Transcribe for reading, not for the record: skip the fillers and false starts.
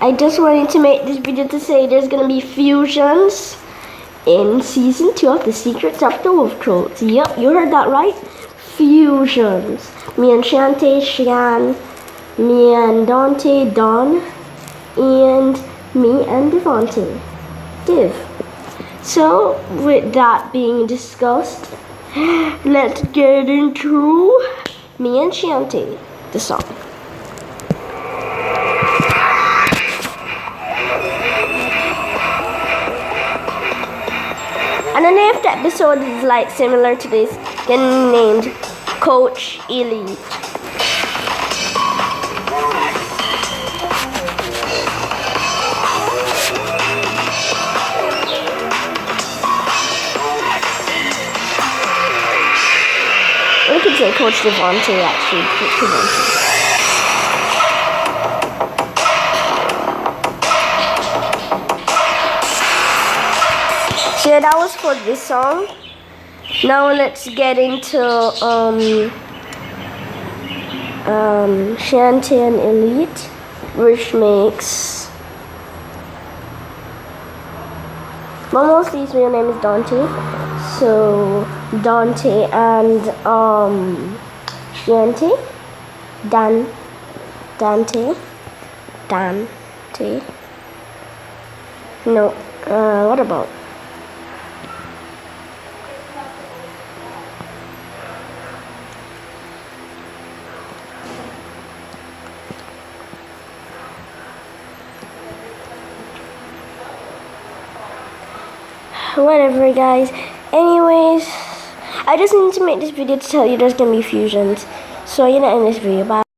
I just wanted to make this video to say there's gonna be fusions in season 2 of The Secrets of the Wolf Throats. Yep, you heard that right. Fusions. Me and Shante, Shan, me and Dante, Don, and me and Devontae, Div. So, with that being discussed, let's get into me and Shante, the song. And the name of the episode is like similar to this, getting named Coach Elite. We could say Coach Devontae actually. So yeah, that was for this song. Now let's get into Shanty and Elite, which makes Momo's real name is Dante. So Dante and Shanty, Dante. No, what about? Whatever, guys. Anyways, I just need to make this video to tell you there's gonna be fusions. So you're not in this video. Bye.